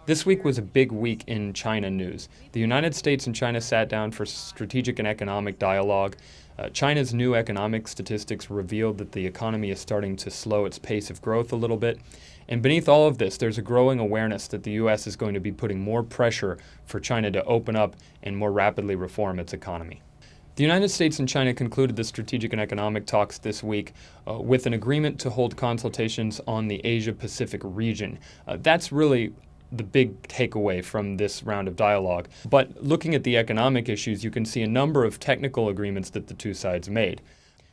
This week was a big week in China news. The United States and China sat down for strategic and economic dialogue. China's new economic statistics revealed that the economy is starting to slow its pace of growth a little bit. And beneath all of this, there's a growing awareness that the U.S. is going to be putting more pressure for China to open up and more rapidly reform its economy. The United States and China concluded the strategic and economic talks this week with an agreement to hold consultations on the Asia-Pacific region. That's really the big takeaway from this round of dialogue. But looking at the economic issues, you can see a number of technical agreements that the two sides made.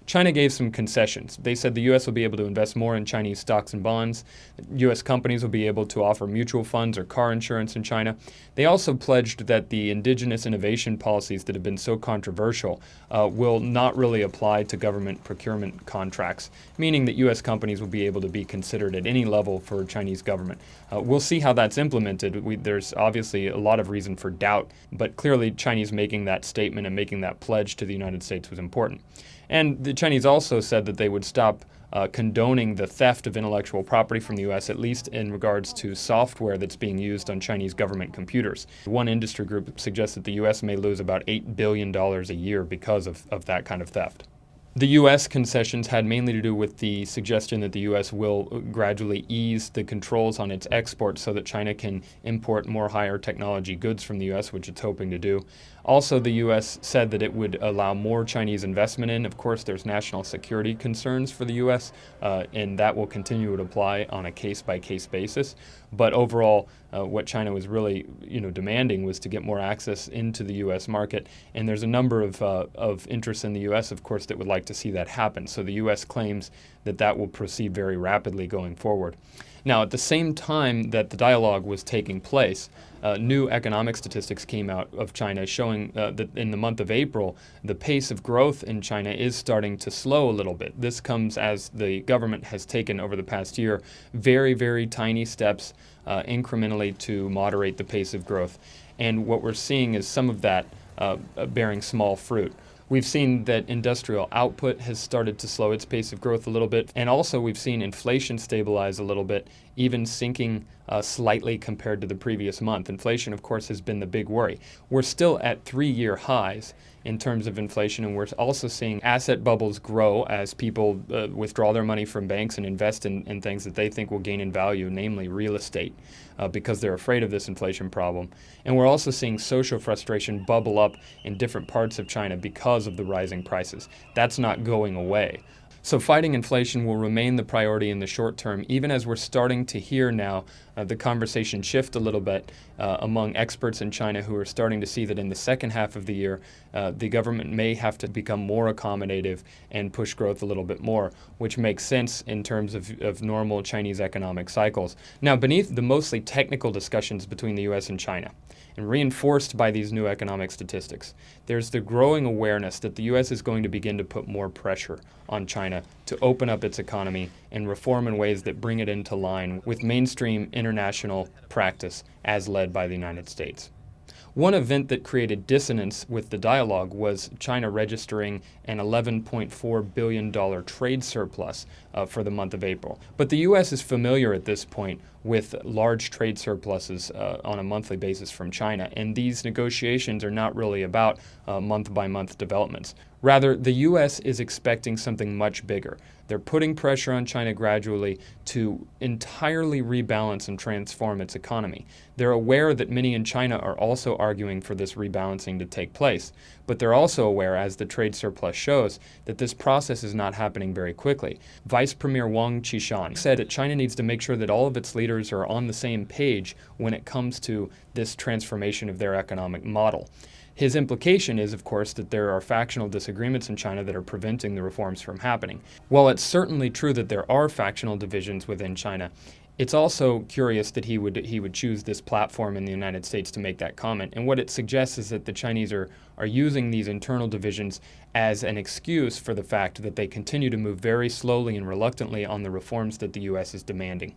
China gave some concessions. They said the U.S. will be able to invest more in Chinese stocks and bonds. U.S. companies will be able to offer mutual funds or car insurance in China. They also pledged that the indigenous innovation policies that have been so controversial will not really apply to government procurement contracts, meaning that U.S. companies will be able to be considered at any level for Chinese government. We'll see how that's implemented. There's obviously a lot of reason for doubt, but clearly Chinese making that statement and making that pledge to the United States was important. And the Chinese also said that they would stop condoning the theft of intellectual property from the U.S., at least in regards to software that's being used on Chinese government computers. One industry group suggests that the U.S. may lose about $8 billion a year because of that kind of theft. The U.S. concessions had mainly to do with the suggestion that the U.S. will gradually ease the controls on its exports so that China can import more higher technology goods from the U.S., which it's hoping to do. Also, the U.S. said that it would allow more Chinese investment in. Of course, there's national security concerns for the U.S., and that will continue to apply on a case-by-case basis. But overall, what China was really, demanding was to get more access into the U.S. market. And there's a number of interests in the U.S., of course, that would like to see that happen. So the U.S. claims that that will proceed very rapidly going forward. Now, at the same time that the dialogue was taking place, new economic statistics came out of China showing that in the month of April, the pace of growth in China is starting to slow a little bit. This comes as the government has taken over the past year very, very tiny steps incrementally to moderate the pace of growth. And what we're seeing is some of that bearing small fruit. We've seen that industrial output has started to slow its pace of growth a little bit, and also we've seen inflation stabilize a little bit, even sinking slightly compared to the previous month. Inflation, of course, has been the big worry. We're still at 3-year highs in terms of inflation, and we're also seeing asset bubbles grow as people withdraw their money from banks and invest in things that they think will gain in value, namely real estate, because they're afraid of this inflation problem. And we're also seeing social frustration bubble up in different parts of China because of the rising prices. That's not going away. So fighting inflation will remain the priority in the short term, even as we're starting to hear now the conversation shift a little bit among experts in China who are starting to see that in the second half of the year, the government may have to become more accommodative and push growth a little bit more, which makes sense in terms of normal Chinese economic cycles. Now, beneath the mostly technical discussions between the U.S. and China, and reinforced by these new economic statistics, there's the growing awareness that the U.S. is going to begin to put more pressure on China to open up its economy and reform in ways that bring it into line with mainstream international practice as led by the United States. One event that created dissonance with the dialogue was China registering an $11.4 billion trade surplus for the month of April. But the U.S. is familiar at this point with large trade surpluses on a monthly basis from China, and these negotiations are not really about month-by-month developments. Rather, the U.S. is expecting something much bigger. They're putting pressure on China gradually to entirely rebalance and transform its economy. They're aware that many in China are also arguing for this rebalancing to take place, but they're also aware, as the trade surplus shows, that this process is not happening very quickly. Vice Premier Wang Qishan said that China needs to make sure that all of its leaders are on the same page when it comes to this transformation of their economic model. His implication is, of course, that there are factional disagreements in China that are preventing the reforms from happening. While it's certainly true that there are factional divisions within China, it's also curious that he would choose this platform in the United States to make that comment. And what it suggests is that the Chinese are using these internal divisions as an excuse for the fact that they continue to move very slowly and reluctantly on the reforms that the U.S. is demanding.